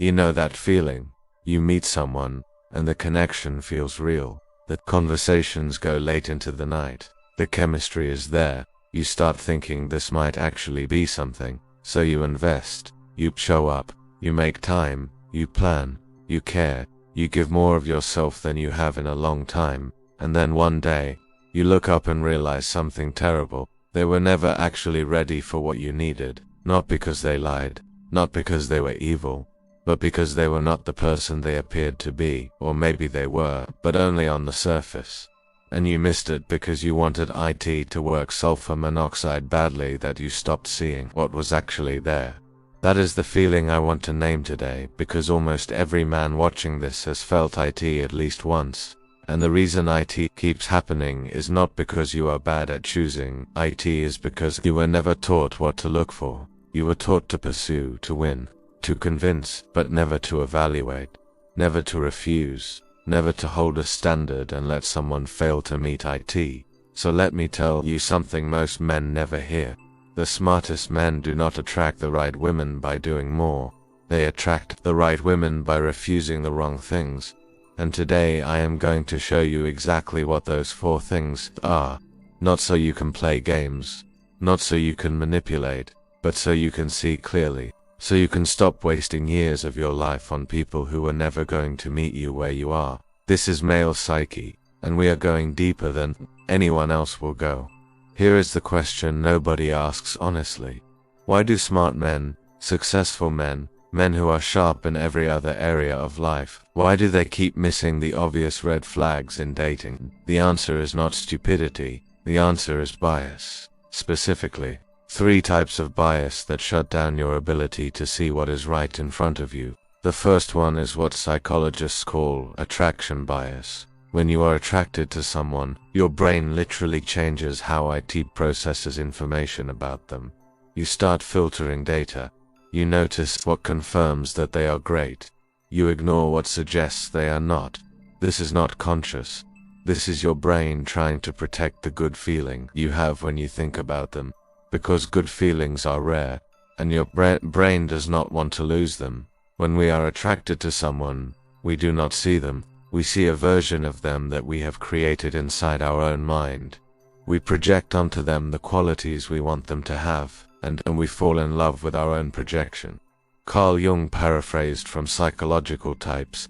You know that feeling. You meet someone, and the connection feels real. The conversations go late into the night. The chemistry is there. You start thinking this might actually be something. So you invest. You show up. You make time. You plan. You care. You give more of yourself than you have in a long time. And then one day, you look up and realize something terrible. They were never actually ready for what you needed. Not because they lied. Not because they were evil. But because they were not the person they appeared to be. Or maybe they were, but only on the surface. And you missed it because you wanted IT to work sulfur monoxide badly that you stopped seeing what was actually there. That is the feeling I want to name today, because almost every man watching this has felt IT at least once. And the reason IT keeps happening is not because you are bad at choosing. IT is because you were never taught what to look for. You were taught to pursue, to win, to convince, but never to evaluate, never to refuse, never to hold a standard and let someone fail to meet IT. So let me tell you something most men never hear. The smartest men do not attract the right women by doing more. They attract the right women by refusing the wrong things. And today I am going to show you exactly what those 4 things are. Not so you can play games, not so you can manipulate, but so you can see clearly. So you can stop wasting years of your life on people who are never going to meet you where you are. This is male psyche, and we are going deeper than anyone else will go. Here is the question nobody asks honestly. Why do smart men, successful men, men who are sharp in every other area of life, why do they keep missing the obvious red flags in dating? The answer is not stupidity. The answer is bias. Specifically, 3 types of bias that shut down your ability to see what is right in front of you. The first one is what psychologists call attraction bias. When you are attracted to someone, your brain literally changes how IT processes information about them. You start filtering data. You notice what confirms that they are great. You ignore what suggests they are not. This is not conscious. This is your brain trying to protect the good feeling you have when you think about them. Because good feelings are rare, and your brain does not want to lose them. When we are attracted to someone, we do not see them. We see a version of them that we have created inside our own mind. We project onto them the qualities we want them to have, and we fall in love with our own projection. Carl Jung paraphrased from Psychological Types.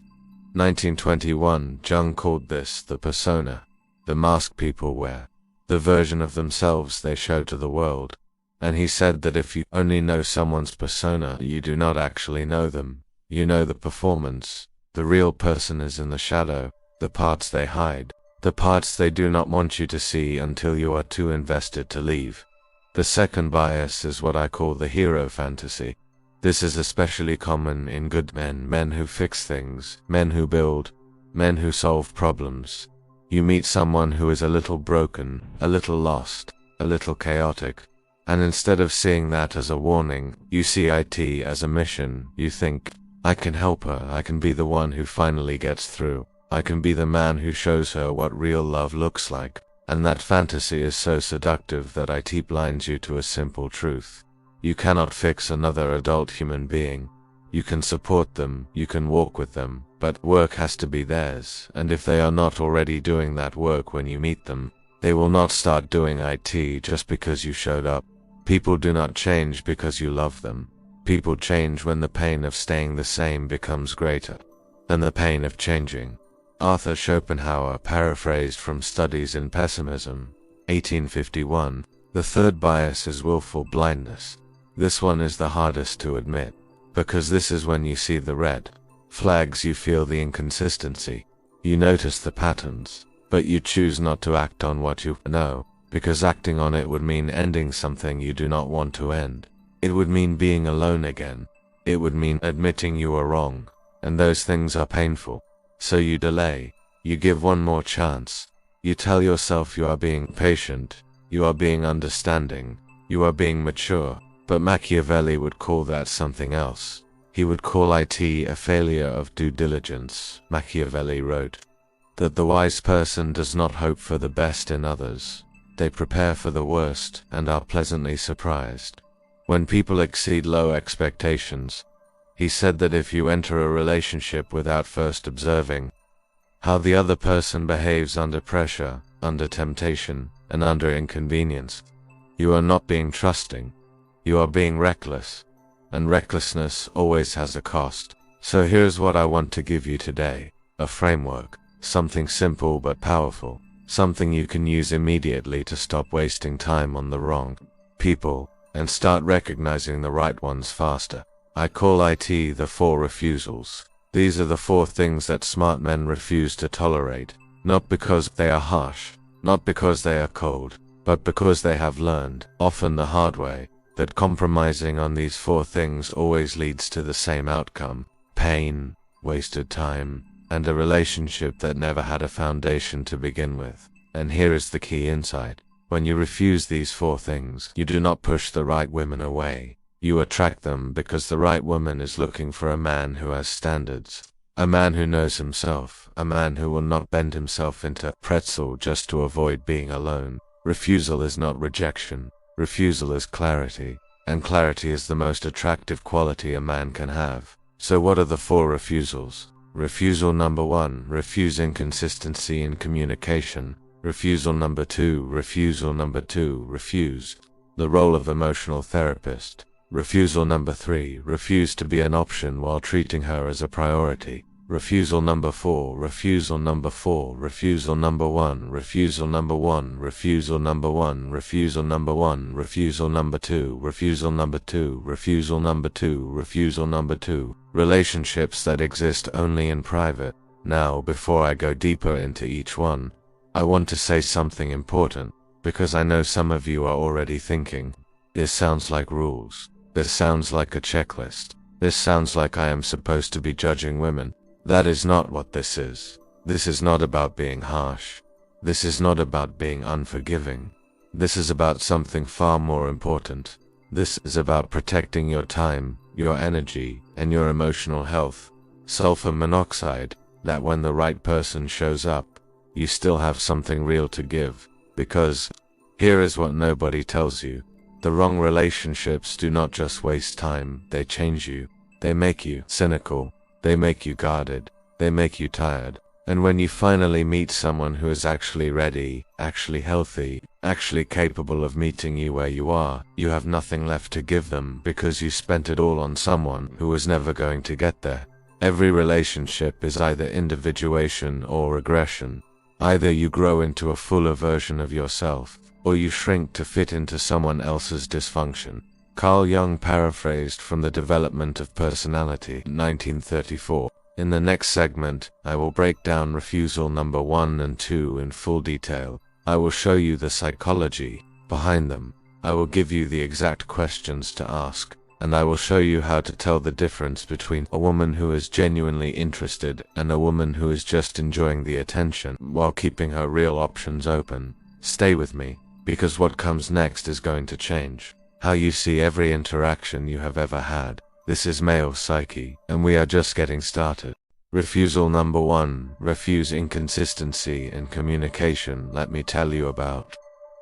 1921, Jung called this the persona, the mask people wear, the version of themselves they show to the world. And he said that if you only know someone's persona, you do not actually know them. You know the performance. The real person is in the shadow, the parts they hide, the parts they do not want you to see until you are too invested to leave. The second bias is what I call the hero fantasy. This is especially common in good men, men who fix things, men who build, men who solve problems. You meet someone who is a little broken, a little lost, a little chaotic, and instead of seeing that as a warning, you see IT as a mission. You think, I can help her, I can be the one who finally gets through, I can be the man who shows her what real love looks like. And that fantasy is so seductive that IT blinds you to a simple truth. You cannot fix another adult human being. You can support them, you can walk with them, but work has to be theirs, and if they are not already doing that work when you meet them, they will not start doing IT just because you showed up. People do not change because you love them. People change when the pain of staying the same becomes greater than the pain of changing. Arthur Schopenhauer paraphrased from Studies in Pessimism, 1851. The third bias is willful blindness. This one is the hardest to admit, because this is when you see the red flags, you feel the inconsistency, you notice the patterns, but you choose not to act on what you know, because acting on it would mean ending something you do not want to end. It would mean being alone again. It would mean admitting you are wrong, and those things are painful. So you delay, you give one more chance. You tell yourself you are being patient, you are being understanding, you are being mature, but Machiavelli would call that something else. He would call IT a failure of due diligence. Machiavelli wrote that the wise person does not hope for the best in others. They prepare for the worst and are pleasantly surprised. When people exceed low expectations, He said that if you enter a relationship without first observing how the other person behaves under pressure, under temptation, and under inconvenience, you are not being trusting. You are being reckless. And recklessness always has a cost. So here's what I want to give you today. A framework. Something simple but powerful. Something you can use immediately to stop wasting time on the wrong people and start recognizing the right ones faster. I call it the 4 refusals. These are the 4 things that smart men refuse to tolerate, not because they are harsh, not because they are cold, but because they have learned, often the hard way, that compromising on these 4 things always leads to the same outcome: pain, wasted time, and a relationship that never had a foundation to begin with. And here is the key insight. When you refuse these 4 things, you do not push the right women away. You attract them because the right woman is looking for a man who has standards, a man who knows himself, a man who will not bend himself into a pretzel just to avoid being alone. Refusal is not rejection. Refusal is clarity, and clarity is the most attractive quality a man can have. So what are the 4 refusals? Refusal number 1, refuse inconsistency in communication. Refusal number 2, refuse the role of emotional therapist. Refusal number 3, refuse to be an option while treating her as a priority. Refusal number 4, refusal number 1, refusal number 1, refusal number 1, refusal number 1, refusal number 1, refusal number 2, refusal number 2, refusal number 2, refusal number 2. Relationships that exist only in private. Now, before I go deeper into each one, I want to say something important, because I know some of you are already thinking, this sounds like rules. This sounds like a checklist. This sounds like I am supposed to be judging women. That is not what this is. This is not about being harsh. This is not about being unforgiving. This is about something far more important. This is about protecting your time, your energy, and your emotional health. Sulfur monoxide, that when the right person shows up, you still have something real to give. Because, here is what nobody tells you. The wrong relationships do not just waste time, they change you. They make you cynical. They make you guarded. They make you tired. And when you finally meet someone who is actually ready, actually healthy, actually capable of meeting you where you are, you have nothing left to give them because you spent it all on someone who was never going to get there. Every relationship is either individuation or regression. Either you grow into a fuller version of yourself, or you shrink to fit into someone else's dysfunction. Carl Jung paraphrased from The Development of Personality, 1934. In the next segment, I will break down refusal number 1 and 2 in full detail. I will show you the psychology behind them. I will give you the exact questions to ask, and I will show you how to tell the difference between a woman who is genuinely interested and a woman who is just enjoying the attention while keeping her real options open. Stay with me, because what comes next is going to change how you see every interaction you have ever had. This is male psyche, and we are just getting started. Refusal number 1, refuse inconsistency in communication. Let me tell you about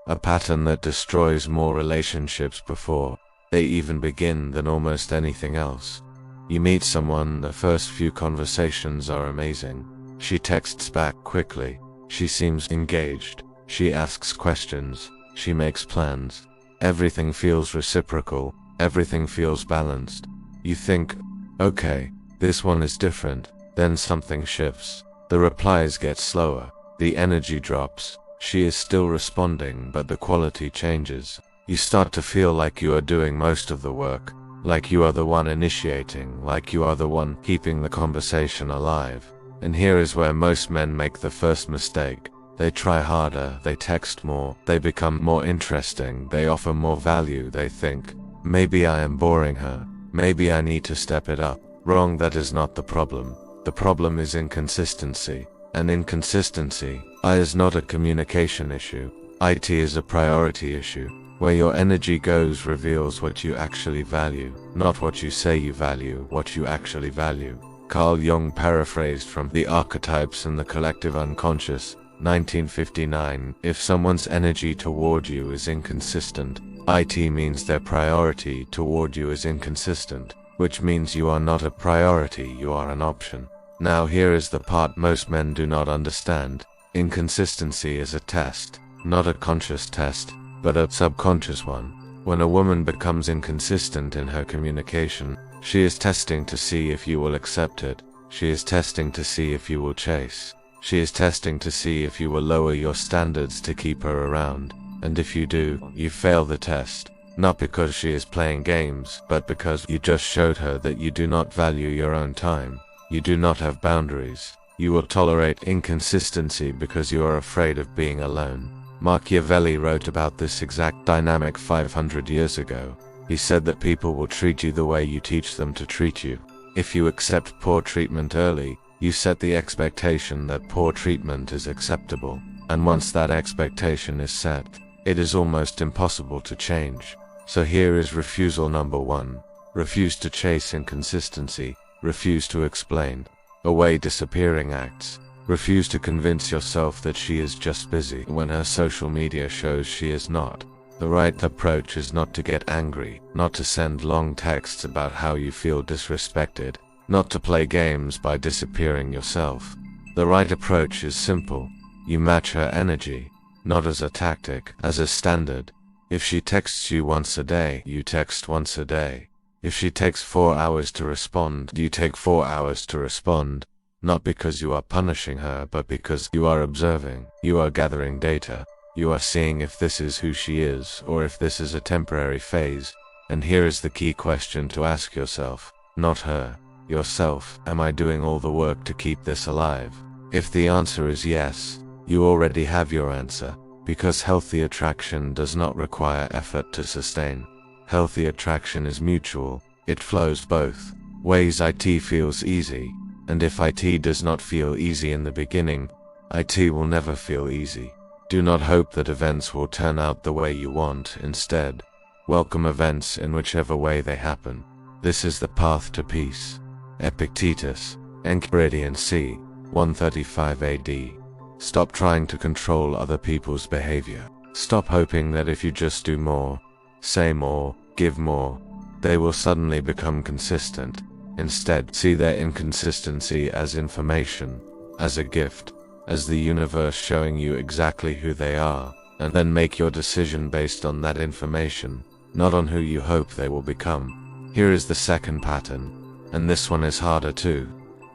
a pattern that destroys more relationships before they even begin than almost anything else. You meet someone, the first few conversations are amazing. She texts back quickly. She seems engaged. She asks questions. She makes plans. Everything feels reciprocal. Everything feels balanced. You think, okay, this one is different. Then something shifts. The replies get slower. The energy drops. She is still responding, but the quality changes. You start to feel like you are doing most of the work, like you are the one initiating, like you are the one keeping the conversation alive. And here is where most men make the first mistake. They try harder, they text more, they become more interesting, they offer more value. They think, maybe I am boring her, maybe I need to step it up. Wrong, that is not the problem. The problem is inconsistency. And inconsistency is not a communication issue. It is a priority issue. Where your energy goes reveals what you actually value, not what you say you value, what you actually value. Carl Jung paraphrased from The Archetypes and the Collective Unconscious, 1959. If someone's energy toward you is inconsistent, it means their priority toward you is inconsistent. which means you are not a priority, you are an option. Now here is the part most men do not understand. Inconsistency is a test, not a conscious test, but a subconscious one. When a woman becomes inconsistent in her communication, she is testing to see if you will accept it. She is testing to see if you will chase. She is testing to see if you will lower your standards to keep her around. And if you do, you fail the test. Not because she is playing games, but because you just showed her that you do not value your own time. You do not have boundaries. You will tolerate inconsistency because you are afraid of being alone. Machiavelli wrote about this exact dynamic 500 years ago. He said that people will treat you the way you teach them to treat you. If you accept poor treatment early, you set the expectation that poor treatment is acceptable. And once that expectation is set, it is almost impossible to change. So here is refusal number 1. Refuse to chase inconsistency. Refuse to explain away disappearing acts. Refuse to convince yourself that she is just busy when her social media shows she is not. The right approach is not to get angry, not to send long texts about how you feel disrespected, not to play games by disappearing yourself. The right approach is simple. You match her energy, not as a tactic, as a standard. If she texts you once a day, you text once a day. If she takes 4 hours to respond, you take 4 hours to respond. Not because you are punishing her, but because you are observing, you are gathering data. You are seeing if this is who she is, or if this is a temporary phase. And here is the key question to ask yourself, not her, yourself. Am I doing all the work to keep this alive? If the answer is yes, you already have your answer, because healthy attraction does not require effort to sustain. Healthy attraction is mutual, it flows both ways. IT feels easy, and if IT does not feel easy in the beginning, IT will never feel easy. Do not hope that events will turn out the way you want. Instead, welcome events in whichever way they happen. This is the path to peace. Epictetus, Enchiridion c. 135 AD. Stop trying to control other people's behavior. Stop hoping that if you just do more, say more, give more, they will suddenly become consistent. Instead, see their inconsistency as information, as a gift, as the universe showing you exactly who they are, and then make your decision based on that information, not on who you hope they will become. Here is the second pattern, and this one is harder too.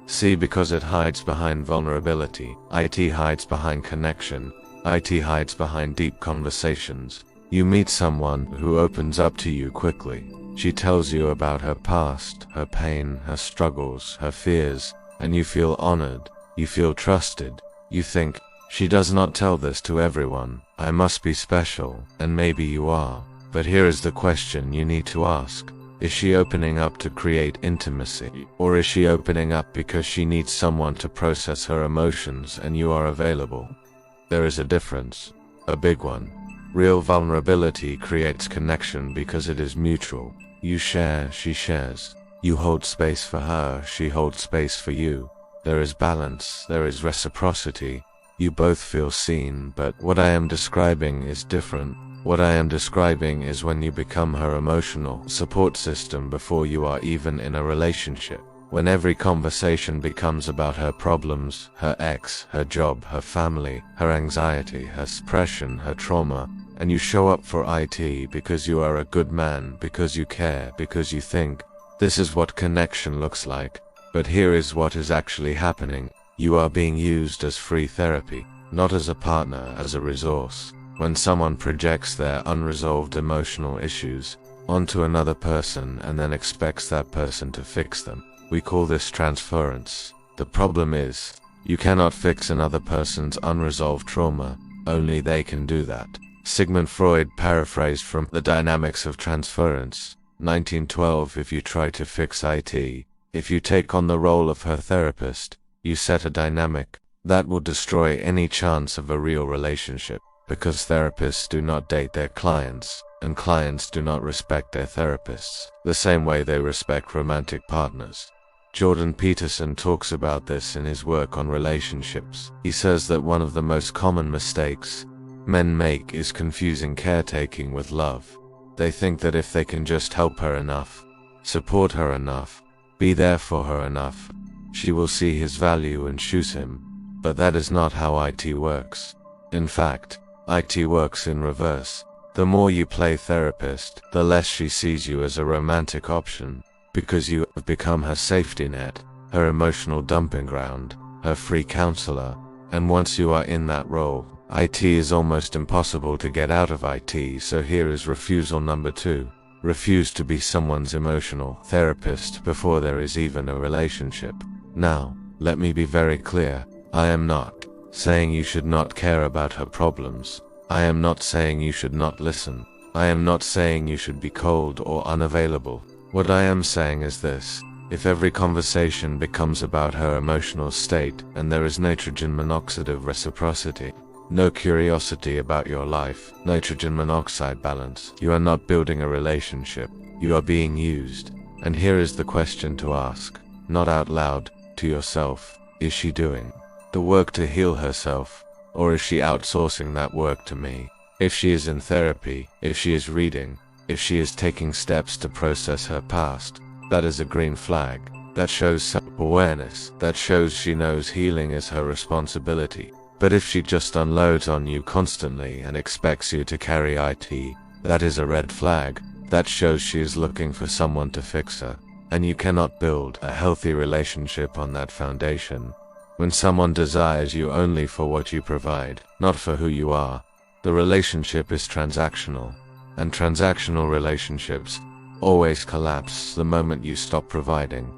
See, because it hides behind vulnerability, IT hides behind connection, IT hides behind deep conversations. You meet someone who opens up to you quickly. She tells you about her past, her pain, her struggles, her fears, and you feel honored, you feel trusted. You think, she does not tell this to everyone, I must be special, and maybe you are. But here is the question you need to ask. Is she opening up to create intimacy, or is she opening up because she needs someone to process her emotions and you are available? There is a difference, a big one. Real vulnerability creates connection because it is mutual. You share, she shares. You hold space for her, she holds space for you. There is balance, there is reciprocity. You both feel seen, but what I am describing is different. What I am describing is when you become her emotional support system before you are even in a relationship. When every conversation becomes about her problems, her ex, her job, her family, her anxiety, her suppression, her trauma, and you show up for IT because you are a good man, because you care, because you think, this is what connection looks like. But here is what is actually happening. You are being used as free therapy, not as a partner, as a resource. When someone projects their unresolved emotional issues onto another person and then expects that person to fix them, we call this transference. The problem is, you cannot fix another person's unresolved trauma, only they can do that. Sigmund Freud paraphrased from The Dynamics of Transference, 1912. If you try to fix IT, if you take on the role of her therapist, you set a dynamic that will destroy any chance of a real relationship, because therapists do not date their clients, and clients do not respect their therapists the same way they respect romantic partners. Jordan Peterson talks about this in his work on relationships. He says that one of the most common mistakes men make is confusing caretaking with love. They think that if they can just help her enough, support her enough, be there for her enough. She will see his value and choose him. But that is not how IT works. In fact, IT works in reverse. The more you play therapist, the less she sees you as a romantic option, because you have become her safety net, her emotional dumping ground, her free counselor. And once you are in that role, IT is almost impossible to get out of IT. So here is refusal number 2. Refuse to be someone's emotional therapist before there is even a relationship. Now, let me be very clear. I am not saying you should not care about her problems. I am not saying you should not listen. I am not saying you should be cold or unavailable. What I am saying is this: if every conversation becomes about her emotional state and there is nitrogen monoxide of reciprocity, no curiosity about your life, nitrogen monoxide balance, you are not building a relationship. You are being used. And here is the question to ask, not out loud, to yourself: is she doing the work to heal herself, or is she outsourcing that work to me? If she is in therapy, if she is reading, if she is taking steps to process her past, that is a green flag. That shows self-awareness. That shows she knows healing is her responsibility. But if she just unloads on you constantly and expects you to carry IT, that is a red flag. That shows she is looking for someone to fix her. And you cannot build a healthy relationship on that foundation. When someone desires you only for what you provide, not for who you are, the relationship is transactional. And transactional relationships always collapse the moment you stop providing.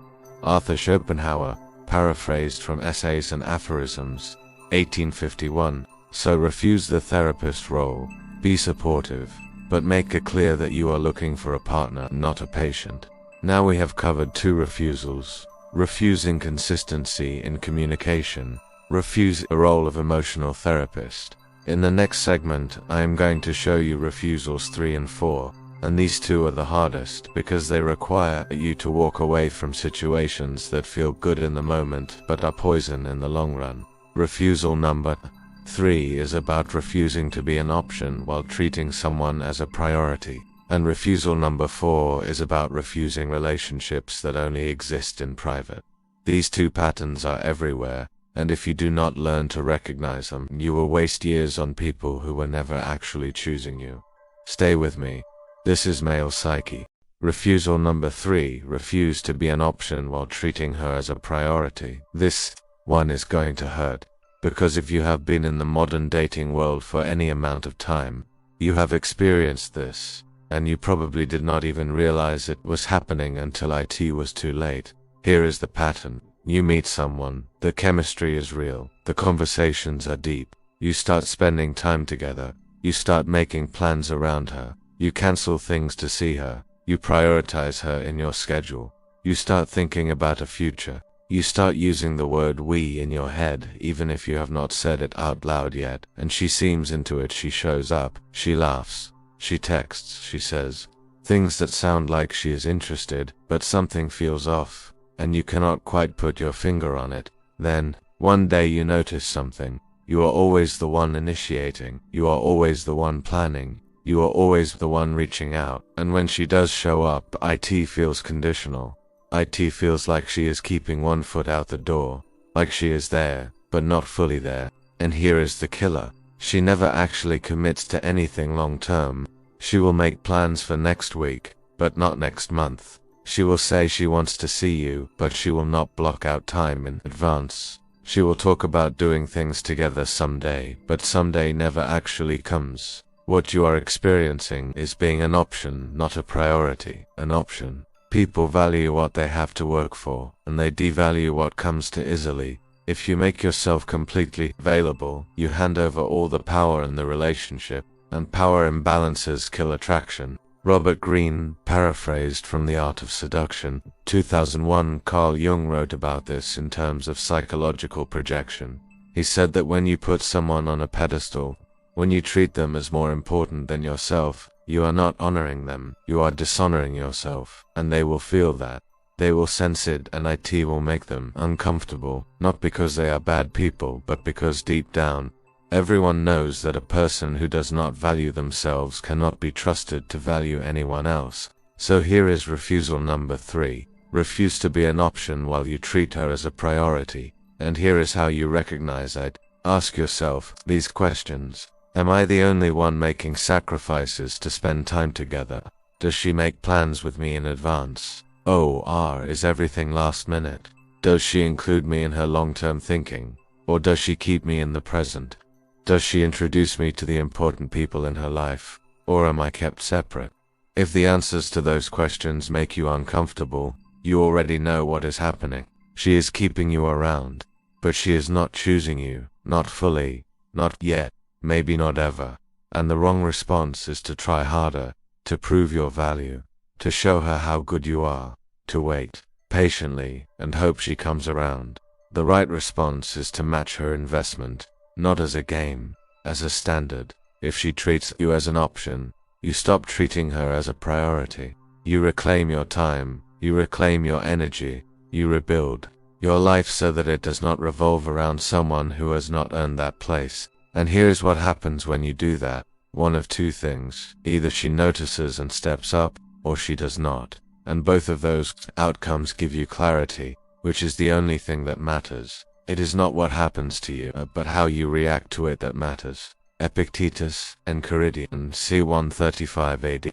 Arthur Schopenhauer, paraphrased from Essays and Aphorisms, 1851. So refuse the therapist role. Be supportive, but make it clear that you are looking for a partner, not a patient. Now we have covered 2 refusals. Refuse inconsistency in communication. Refuse the role of emotional therapist. In the next segment, I am going to show you refusals 3 and 4, and these 2 are the hardest because they require you to walk away from situations that feel good in the moment but are poison in the long run. Refusal number 3 is about refusing to be an option while treating someone as a priority. And refusal number 4 is about refusing relationships that only exist in private. These 2 patterns are everywhere, and if you do not learn to recognize them, you will waste years on people who were never actually choosing you. Stay with me. This is male psyche. Refusal number 3, refuse to be an option while treating her as a priority. This one is going to hurt, because if you have been in the modern dating world for any amount of time, you have experienced this. And you probably did not even realize it was happening until it was too late. Here is the pattern. You meet someone, the chemistry is real, the conversations are deep, you start spending time together, you start making plans around her, you cancel things to see her, you prioritize her in your schedule, you start thinking about a future, you start using the word we in your head even if you have not said it out loud yet, and she seems into it. She shows up, she laughs. She texts, she says things that sound like she is interested, but something feels off, and you cannot quite put your finger on it. Then, one day you notice something. You are always the one initiating, you are always the one planning, you are always the one reaching out, and when she does show up, it feels conditional. It feels like she is keeping one foot out the door, like she is there, but not fully there. And here is the killer. She never actually commits to anything long term. She will make plans for next week, but not next month. She will say she wants to see you, but she will not block out time in advance. She will talk about doing things together someday, but someday never actually comes. What you are experiencing is being an option, not a priority. An option. People value what they have to work for, and they devalue what comes too easily. If you make yourself completely available, you hand over all the power in the relationship, and power imbalances kill attraction. Robert Greene, paraphrased from The Art of Seduction, 2001. Carl Jung wrote about this in terms of psychological projection. He said that when you put someone on a pedestal, when you treat them as more important than yourself, you are not honoring them, you are dishonoring yourself, and they will feel that. They will sense it, and it will make them uncomfortable, not because they are bad people, but because deep down, everyone knows that a person who does not value themselves cannot be trusted to value anyone else. So here is refusal number 3. Refuse to be an option while you treat her as a priority. And here is how you recognize it. Ask yourself these questions. Am I the only one making sacrifices to spend time together? Does she make plans with me in advance? Or is everything last minute? Does she include me in her long-term thinking? Or does she keep me in the present? Does she introduce me to the important people in her life? Or am I kept separate? If the answers to those questions make you uncomfortable, you already know what is happening. She is keeping you around, but she is not choosing you, not fully, not yet, maybe not ever. And the wrong response is to try harder, to prove your value, to show her how good you are, to wait patiently and hope she comes around. The right response is to match her investment, not as a game, as a standard. If she treats you as an option, you stop treating her as a priority. You reclaim your time, you reclaim your energy, you rebuild your life so that it does not revolve around someone who has not earned that place. And here's what happens when you do that. One of two things. Either she notices and steps up, or she does not. And both of those outcomes give you clarity, which is the only thing that matters. It is not what happens to you, but how you react to it that matters. Epictetus, Enchiridion, c. 135 AD.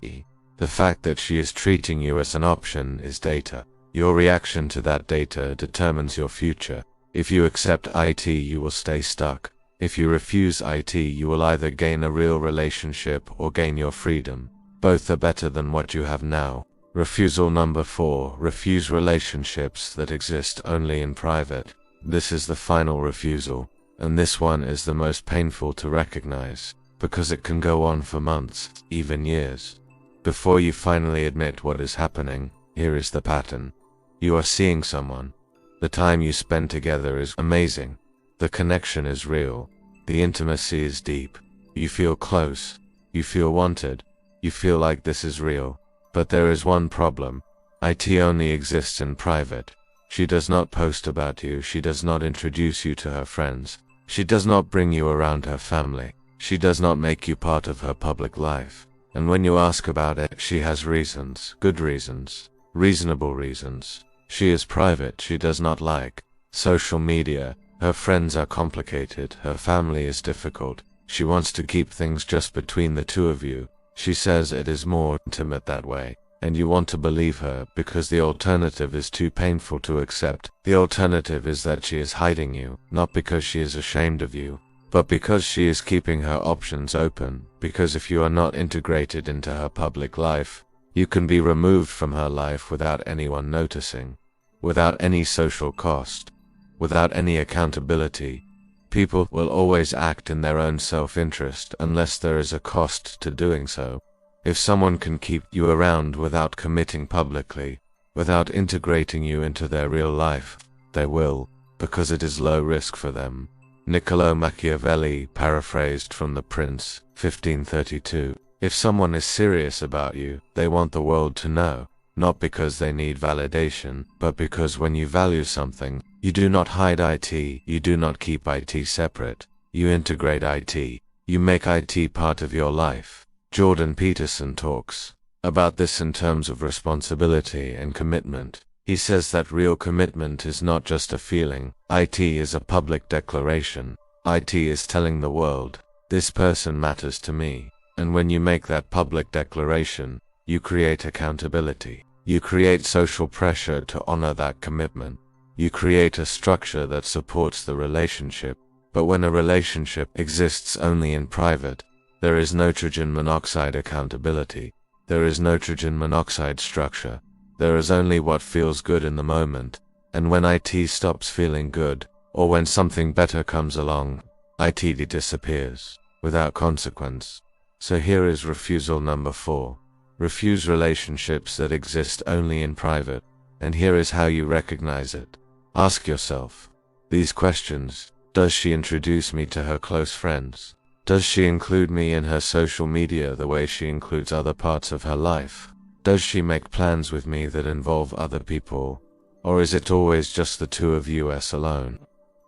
The fact that she is treating you as an option is data. Your reaction to that data determines your future. If you accept it, you will stay stuck. If you refuse it, you will either gain a real relationship or gain your freedom. Both are better than what you have now. Refusal number 4. Refuse relationships that exist only in private. This is the final refusal, and this one is the most painful to recognize, because it can go on for months, even years. Before you finally admit what is happening, here is the pattern. You are seeing someone. The time you spend together is amazing. The connection is real. The intimacy is deep. You feel close. You feel wanted. You feel like this is real. But there is one problem. It only exists in private. She does not post about you. She does not introduce you to her friends. She does not bring you around her family. She does not make you part of her public life. And when you ask about it, she has reasons, good reasons, reasonable reasons. She is private. She does not like social media. Her friends are complicated. Her family is difficult. She wants to keep things just between the two of you. She says it is more intimate that way. And you want to believe her because the alternative is too painful to accept. The alternative is that she is hiding you, not because she is ashamed of you, but because she is keeping her options open. Because if you are not integrated into her public life, you can be removed from her life without anyone noticing, without any social cost, without any accountability. People will always act in their own self-interest unless there is a cost to doing so. If someone can keep you around without committing publicly, without integrating you into their real life, they will, because it is low risk for them. Niccolo Machiavelli, paraphrased from The Prince, 1532. If someone is serious about you, they want the world to know, not because they need validation, but because when you value something, you do not hide it, you do not keep it separate, you integrate it, you make it part of your life. Jordan Peterson talks about this in terms of responsibility and commitment. He says that real commitment is not just a feeling. It is a public declaration. It is telling the world, this person matters to me. And when you make that public declaration, you create accountability. You create social pressure to honor that commitment. You create a structure that supports the relationship. But when a relationship exists only in private, there is nitrogen monoxide accountability. There is nitrogen monoxide structure. There is only what feels good in the moment. And when it stops feeling good, or when something better comes along, it disappears, without consequence. So here is refusal number 4. Refuse relationships that exist only in private. And here is how you recognize it. Ask yourself these questions. Does she introduce me to her close friends? Does she include me in her social media the way she includes other parts of her life? Does she make plans with me that involve other people? Or is it always just the two of us alone?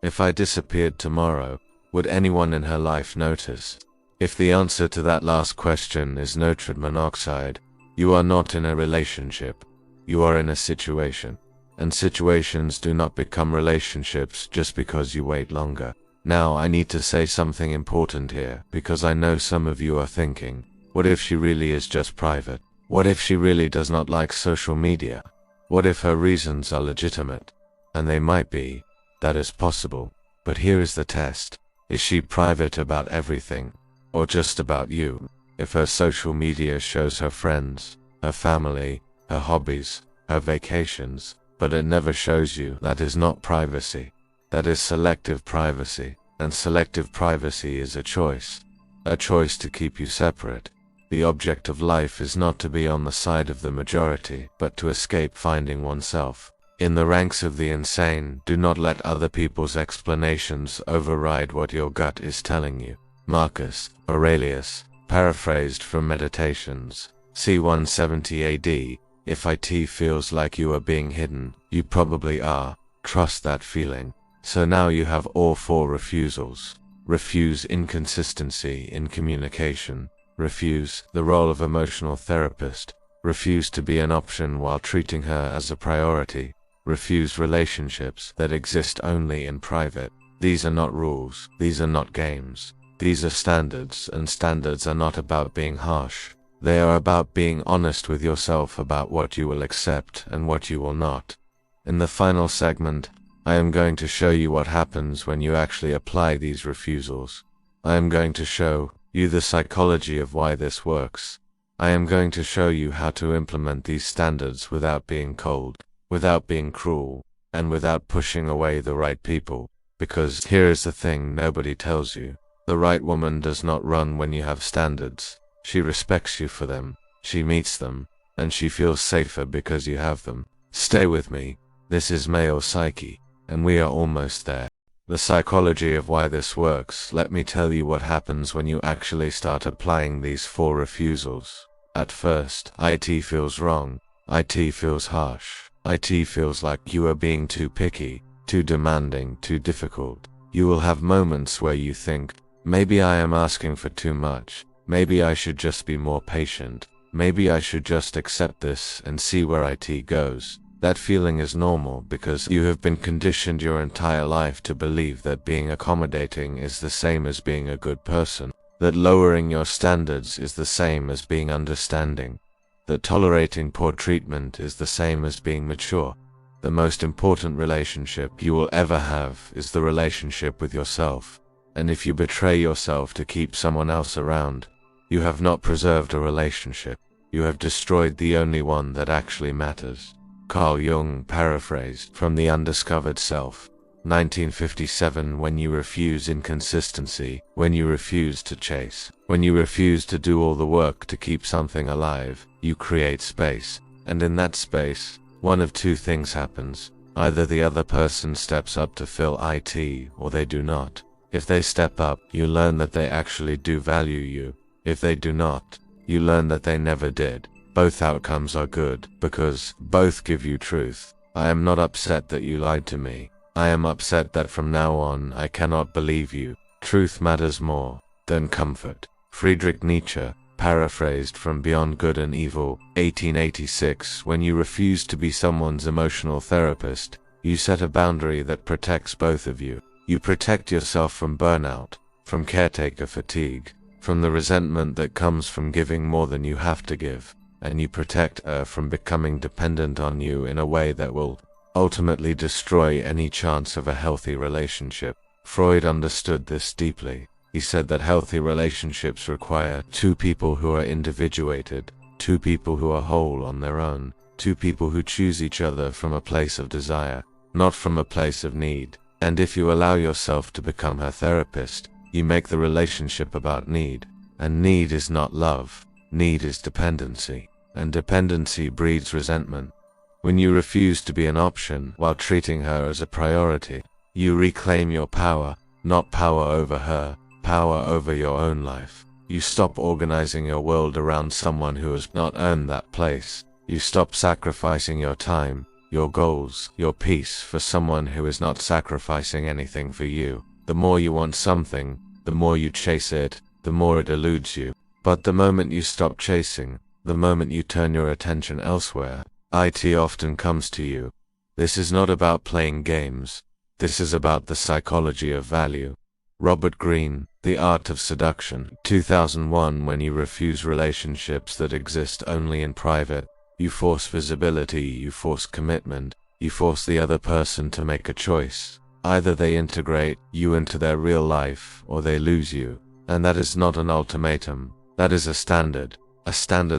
If I disappeared tomorrow, would anyone in her life notice? If the answer to that last question is nitrogen monoxide, You are not in a relationship. You are in a situation. And situations do not become relationships just because you wait longer. Now I need to say something important here, because I know some of you are thinking, what if she really is just private? What if she really does not like social media? What if her reasons are legitimate? And they might be. That is possible. But here is the test. Is she private about everything? Or just about you? If her social media shows her friends, her family, her hobbies, her vacations, but it never shows you, that is not privacy. That is selective privacy, and selective privacy is a choice to keep you separate. The object of life is not to be on the side of the majority, but to escape finding oneself. In the ranks of the insane, do not let other people's explanations override what your gut is telling you. Marcus Aurelius, paraphrased from Meditations, c. 170 AD, if it feels like you are being hidden, you probably are. Trust that feeling. So now you have all 4 refusals. Refuse inconsistency in communication. Refuse the role of emotional therapist. Refuse to be an option while treating her as a priority. Refuse relationships that exist only in private. These are not rules. These are not games. These are standards, and standards are not about being harsh. They are about being honest with yourself about what you will accept and what you will not. In the final segment, I am going to show you what happens when you actually apply these refusals. I am going to show you the psychology of why this works. I am going to show you how to implement these standards without being cold, without being cruel, and without pushing away the right people. Because here is the thing nobody tells you. The right woman does not run when you have standards. She respects you for them, she meets them, and she feels safer because you have them. Stay with me. This is male psyche, and we are almost there. The psychology of why this works. Let me tell you what happens when you actually start applying these 4 refusals. At first, it feels wrong. It feels harsh. It feels like you are being too picky, too demanding, too difficult. You will have moments where you think, maybe I am asking for too much. Maybe I should just be more patient. Maybe I should just accept this and see where it goes. That feeling is normal because you have been conditioned your entire life to believe that being accommodating is the same as being a good person, that lowering your standards is the same as being understanding, that tolerating poor treatment is the same as being mature. The most important relationship you will ever have is the relationship with yourself, and if you betray yourself to keep someone else around, you have not preserved a relationship. You have destroyed the only one that actually matters. Carl Jung, paraphrased from The Undiscovered Self, 1957. When you refuse inconsistency, when you refuse to chase, when you refuse to do all the work to keep something alive, you create space. And in that space, one of 2 things happens. Either the other person steps up to fill it, or they do not. If they step up, you learn that they actually do value you. If they do not, you learn that they never did. Both outcomes are good, because both give you truth. I am not upset that you lied to me. I am upset that from now on I cannot believe you. Truth matters more than comfort. Friedrich Nietzsche, paraphrased from Beyond Good and Evil, 1886. When you refuse to be someone's emotional therapist, you set a boundary that protects both of you. You protect yourself from burnout, from caretaker fatigue, from the resentment that comes from giving more than you have to give. And you protect her from becoming dependent on you in a way that will ultimately destroy any chance of a healthy relationship. Freud understood this deeply. He said that healthy relationships require 2 people who are individuated, 2 people who are whole on their own, 2 people who choose each other from a place of desire, not from a place of need. And if you allow yourself to become her therapist, you make the relationship about need. And need is not love. Need is dependency. And dependency breeds resentment. When you refuse to be an option while treating her as a priority, you reclaim your power, not power over her, power over your own life. You stop organizing your world around someone who has not earned that place. You stop sacrificing your time, your goals, your peace for someone who is not sacrificing anything for you. The more you want something, the more you chase it, the more it eludes you. But the moment you stop chasing, The moment you turn your attention elsewhere, it often comes to you. This is not about playing games. This is about the psychology of value. Robert Greene, The Art of Seduction, 2001. When you refuse relationships that exist only in private, you force visibility, you force commitment, you force the other person to make a choice. Either they integrate you into their real life, or they lose you. And that is not an ultimatum. That is a standard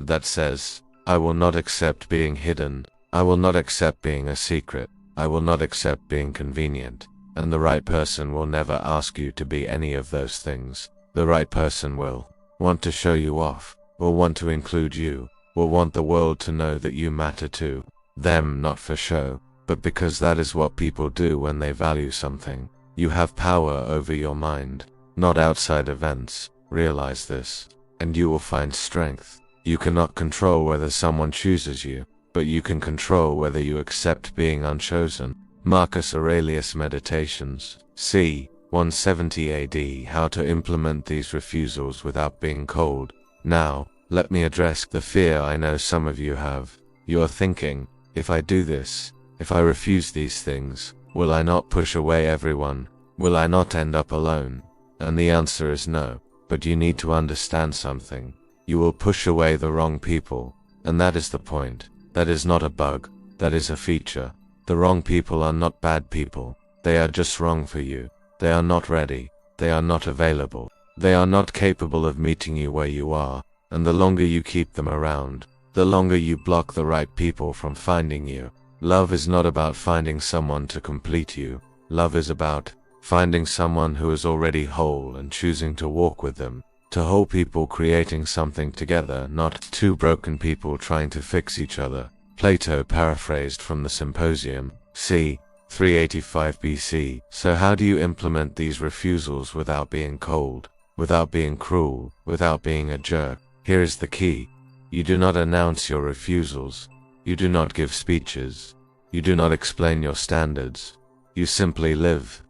that says, I will not accept being hidden, I will not accept being a secret, I will not accept being convenient. And the right person will never ask you to be any of those things. The right person will want to show you off, will want to include you, will want the world to know that you matter to them, not for show, but because that is what people do when they value something. You have power over your mind, not outside events. Realize this, and you will find strength. You cannot control whether someone chooses you, but you can control whether you accept being unchosen. Marcus Aurelius Meditations, c. 170 AD. How to implement these refusals without being cold. Now, let me address the fear I know some of you have. You are thinking, if I do this, if I refuse these things, will I not push away everyone? Will I not end up alone? And the answer is no. But you need to understand something. You will push away the wrong people, and that is the point. That is not a bug, that is a feature. The wrong people are not bad people. They are just wrong for you. They are not ready. They are not available. They are not capable of meeting you where you are, and the longer you keep them around, the longer you block the right people from finding you. Love is not about finding someone to complete you. Love is about finding someone who is already whole and choosing to walk with them. To whole people creating something together, not two broken people trying to fix each other. Plato paraphrased from the Symposium, c. 385 BC. So how do you implement these refusals without being cold, without being cruel, without being a jerk? Here is the key. You do not announce your refusals. You do not give speeches. You do not explain your standards. You simply live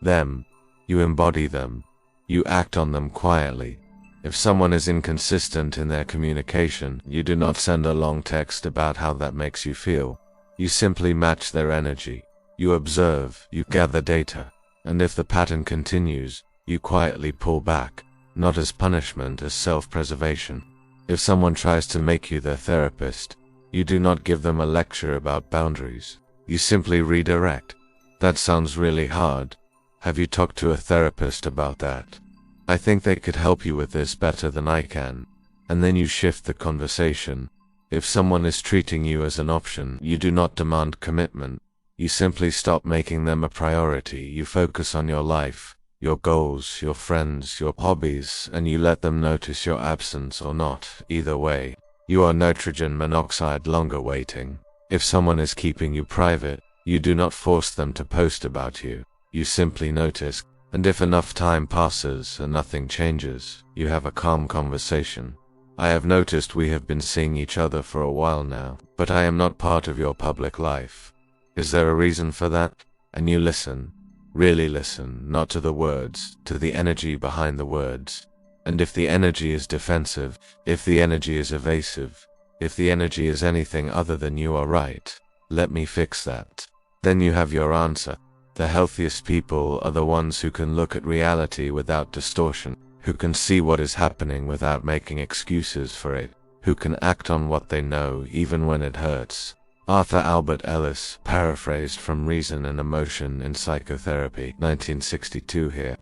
them. You embody them. You act on them quietly. If someone is inconsistent in their communication, you do not send a long text about how that makes you feel. You simply match their energy. You observe, you gather data, and if the pattern continues, you quietly pull back, not as punishment, as self-preservation. If someone tries to make you their therapist, you do not give them a lecture about boundaries. You simply redirect. That sounds really hard. Have you talked to a therapist about that? I think they could help you with this better than I can. And then you shift the conversation. If someone is treating you as an option, you do not demand commitment. You simply stop making them a priority. You focus on your life, your goals, your friends, your hobbies, and you let them notice your absence or not. Either way, you are nitrogen monoxide longer waiting. If someone is keeping you private, you do not force them to post about you. You simply notice. And if enough time passes and nothing changes, you have a calm conversation. I have noticed we have been seeing each other for a while now, but I am not part of your public life. Is there a reason for that? And you listen. Really listen, not to the words, to the energy behind the words. And if the energy is defensive, if the energy is evasive, if the energy is anything other than you are right, let me fix that. Then you have your answer. The healthiest people are the ones who can look at reality without distortion, who can see what is happening without making excuses for it, who can act on what they know even when it hurts. Arthur Albert Ellis, paraphrased from Reason and Emotion in Psychotherapy, 1962. Here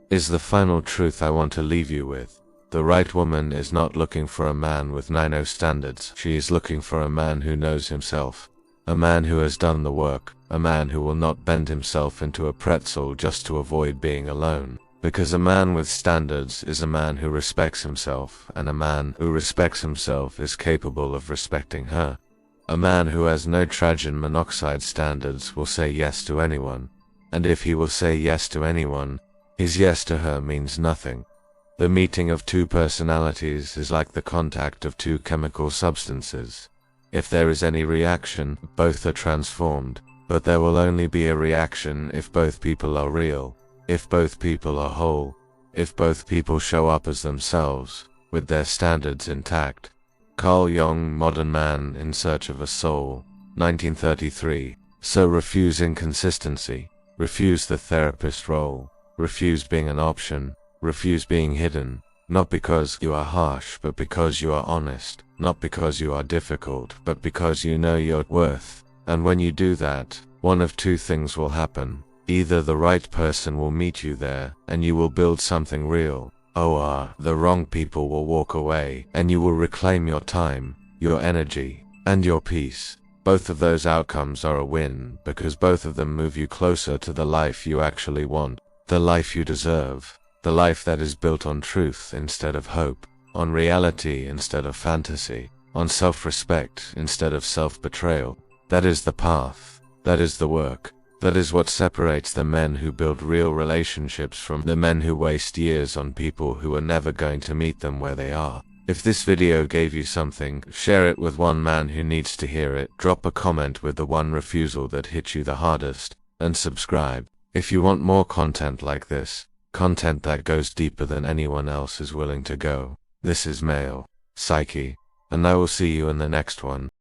is the final truth I want to leave you with. The right woman is not looking for a man with 90 standards. She is looking for a man who knows himself. A man who has done the work, a man who will not bend himself into a pretzel just to avoid being alone. Because a man with standards is a man who respects himself, and a man who respects himself is capable of respecting her. A man who has no nitrogen monoxide standards will say yes to anyone, and if he will say yes to anyone, his yes to her means nothing. The meeting of two personalities is like the contact of two chemical substances. If there is any reaction, both are transformed, but there will only be a reaction if both people are real, if both people are whole, if both people show up as themselves, with their standards intact. Carl Jung, Modern Man in Search of a Soul, 1933. So refuse inconsistency. Refuse the therapist role. Refuse being an option. Refuse being hidden. Not because you are harsh, but because you are honest. Not because you are difficult, but because you know your worth. And when you do that, one of two things will happen. Either the right person will meet you there, and you will build something real, or the wrong people will walk away, and you will reclaim your time, your energy, and your peace. Both of those outcomes are a win, because both of them move you closer to the life you actually want, the life you deserve, the life that is built on truth instead of hope, on reality instead of fantasy, on self-respect instead of self-betrayal. That is the path. That is the work. That is what separates the men who build real relationships from the men who waste years on people who are never going to meet them where they are. If this video gave you something, share it with one man who needs to hear it, drop a comment with the one refusal that hit you the hardest, and subscribe. If you want more content like this, content that goes deeper than anyone else is willing to go. This is Male Psyche, and I will see you in the next one.